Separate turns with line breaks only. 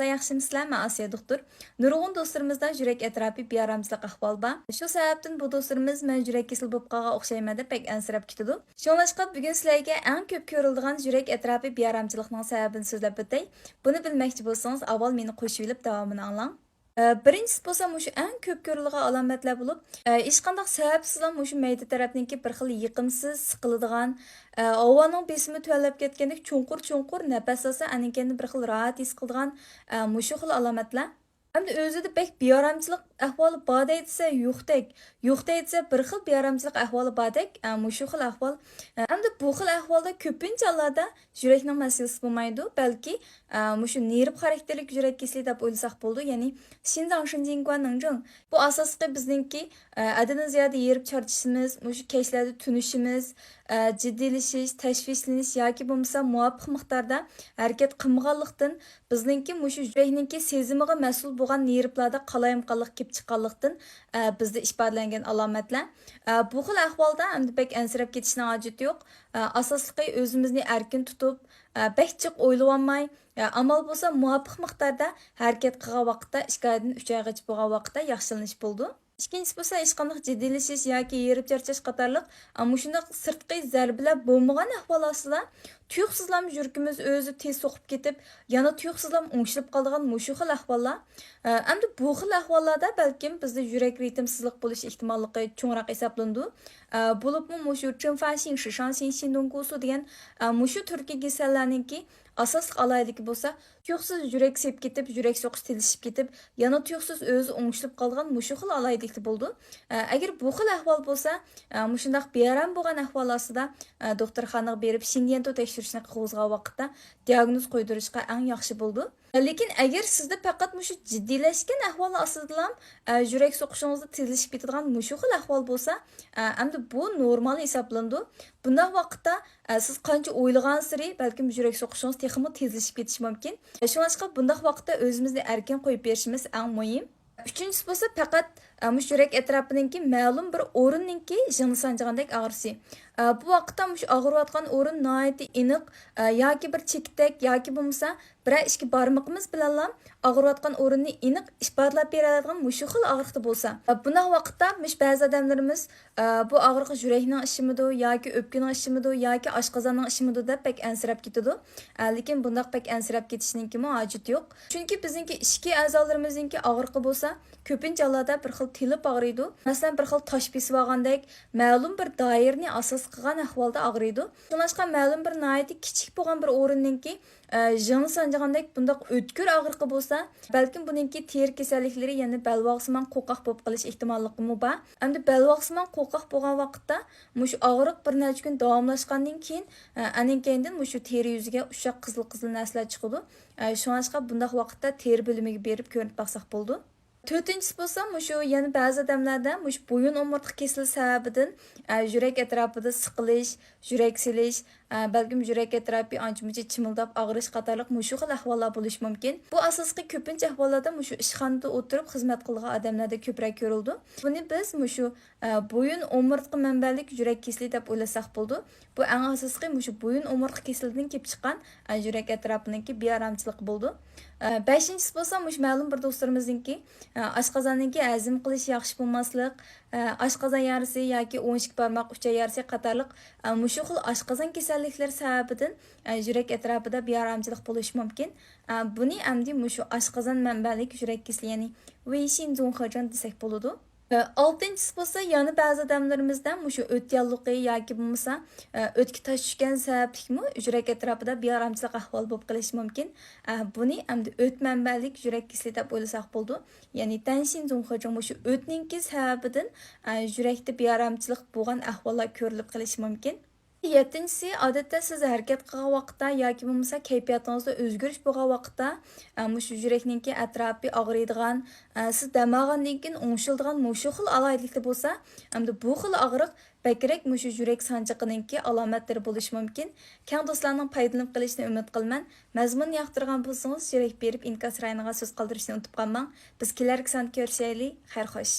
Yaxşımısızlar, mən Asiya doktor. Nurg'un do'stlarimizda yurak atrofi bearamchilik ahvoli bor. Shu sababdan bu do'stlarimiz men yurak kasal bo'lib qolgan o'xshayman deb pek ansirab ketadi. Shunlashqa bugun sizlarga eng ko'p ko'riladigan yurak atrofi bearamchiligining sababini so'zlab o'tay. Buni bilmoqchi bo'lsangiz, avval meni qo'shib olib davomini anglang. Birinchisi bo'lsa, mushu eng ko'p ko'riladigan alomatlar bo'lib, hech qanday sababsiz mushu mayda tarafniki bir xil yiqimsiz, siqiladigan, havoning besimi tuvanlab ketgandek cho'nqur-cho'nqur nafas olsa, aninkanda bir xil rohat his qiladigan mushu xil alomatlar. Hamda o'zida pek bearamchilik ahvoli bor desa yo'qdek, yo'q desa bir xil bearamchilik ahvoli bordek, mushu xil ahvol. Hamda bu xil ahvolda ko'pincha hollarda yurakning masalasi bo'lmaydi, balki mushu nerv xarakterlik yurak kasali deb o'ylasak bo'ldi, ya'ni Xinjiang Shenzhen Ningzheng. Bu asosida bizningki adadin ziyoda yerib charchishimiz, mushu kechlarda tunishimiz, jiddiylashish, tashvishlanish yoki bo'lmasa muvofiq miqdorda harakat qilmaganlikdan bizningki mushu yurakningki sezimiga mas'ul bo'lgan nervlarda qalayimqonlik kelib chiqqanlikdan bizda ifodalangan alomatlar. Bu xil ahvolda hamda pek ansirab ketishning hojati yo'q. Asosligi o'zimizni erkin tutib, bekchiq o'ylaolmay, amal bo'lsa muvofiq miqdorda harakat qilgan vaqtda 2 oydan 3 oygacha bo'lgan vaqtda yaxshilanish bo'ldi. İkinchisi bo'lsa, hech qanday jiddiylashish yoki yerib charchash qatorliq shunday sirtqi zarbalar bo'lmagan ahvol ostida tuyuqsizlam yuragimiz o'zi tez so'qib ketib, yana tuyuqsizlam o'ngishilib qoladigan mushu xil ahvollar. Endi bu xil ahvollarda balkim bizda yurak ritmsizlik bo'lish ehtimolligi cho'ngroq hisoblandi. Bo'libmi mushu Chunfaxin Shishanshin Shindonggusu degan mushu turkiy kasallarningki asosli alaylik bo'lsa, tuyuqsiz yurak sepib ketib, yurak so'qish tezlashib ketib, yana tuyuqsiz o'zi o'ngishilib qolgan mushu xil alaylikli bo'ldi. Agar bu xil ahvol bo'lsa, mushundaq bearam bo'lgan ahvol ostida doktorxonaga berib Shindianto tekshirishni qo'zg'agan vaqtda diagnoz qo'ydirishga eng yaxshi bo'ldi. Lekin agar sizda faqat mushu jiddiylashgan ahvol ostida yurak so'qishingizni tezlashib ketadigan mushu xil ahvol bo'lsa, endi bu normal hisoblandi. Bunday vaqtda siz qancha o'ylagan sari balkim yurak so'qishingiz texmi tezlashib ketishi mumkin. Shuningdek, bunday vaqtda o'zimizni erkin qo'yib berishimiz eng muhim. Üçüncüsü bo'lsa faqat mush yurak atrofidagi ma'lum bir o'rinninki jini sanjigandek og'risi. Bu vaqtda mush og'riyotgan o'rin nihoyatda aniq yoki bir chekdak yoki bo'lmasa bir ikki barmoqimiz bilan og'riyotgan o'rinni aniq ifodalab beradigan mush xil og'riqda bo'lsa, bunday vaqtda mush ba'zi odamlarimiz bu og'riq yurakning ishimidi yoki o'pkaning ishimidi yoki oshqozonning ishimidi deb pek ansirab ketadi. Lekin bunday pek ansirab ketishninki hojati yo'q. Chunki bizningki ichki a'zolarimizning og'riqi bo'lsa, ko'pincha hollarda bir xil tilib og'riydi. Masalan, bir xil tosh besib olgandek, ma'lum bir doirani asos qilgan ahvolda og'riydi. Shuningdek, ma'lum bir nihoyatda kichik bo'lgan bir o'rinninki jini sanjigandek bundoq o'tkir og'riqi bo'lsa, balkim buningki teri kasalliklari, ya'ni balvoqsiman qo'rqoq bo'lib qolish ehtimolligi bor. Endi balvoqsiman qo'rqoq bo'lgan vaqtda mush og'riq bir necha kun davomlashgandan keyin aninkayindan mush teri yuziga ushaq qizil narsalar chiqadi. Shuningdek, bundoq vaqtda teri bo'limiga berib ko'rinib baqsaq bo'ldi. To'rtinchisi bo'lsa, mushu yana ba'zi odamlarda mush bo'yin o'mirtqa kasali sababidan yurak atrofida siqilish, yurak silish, balkim yurak atrofi ancha-muncha chimildab og'rish qatorliq mushu xil ahvollar bo'lishi mumkin. Bu asosli ko'pincha ahvollarda mushu ishxonada o'tirib xizmat qilgan odamlarda ko'proq ko'rildi. Buni biz mushu bo'yin o'mirtqa manbalik yurak kasali deb o'ylasak bo'ldi. Bu eng asosli mushu bo'yin o'mirtqa kasalidan kelib chiqqan yurak atrofidagi bearamchilik bo'ldi. Beshinchisi bo'lsa, mush ma'lum bir do'stlarimizningki oshqozonningki hazm qilish yaxshi bo'lmaslik, oshqozon yarisi yoki 12 barmoq ucha yarisi qatorliq mushu xil oshqozon kasalliklari sababidan yurak atrofida bearamchilik bo'lishi mumkin. Buni endi mushu oshqozon manbalik yurak kasali, ya'ni Weishin zonxojon desak bo'ladi. Altıncısı bo'lsa, yana ba'zi odamlarimizda mushu o'tyanligi yoki bo'lmasa o'tga tosh tushgan sabablikmi yurak atrofida bearamchilik ahvol bo'lib qolishi mumkin. Buni endi o't manbalik yurak kasali deb o'ylasak bo'ldi. Ya'ni Danshin zonxojon mushu o'tninki sababidan yurakda bearamchilik bo'lgan ahvollar ko'rilib qolishi mumkin. Yettinchisi, odatda siz harakat qilgan vaqtda yoki bo'lmasa kayfiyatingizda o'zgarish bo'lgan vaqtda mushu yurakningki atrofi og'riydigan, siz damagandan keyin o'ngishildigan mushu xil alaylikda bo'lsa, endi bu xil og'riq bakrak mushu yurak sanjiqininki alomatlari bo'lishi mumkin. Keng do'stlarning foydalanib qolishini umid qilaman. Mazmun yoqtirgan bo'lsangiz, yurak berib inkas rayoniga so'z qoldirishni unutib qolmang. Biz kelarki san ko'rishaylik. Xayr xo'sh.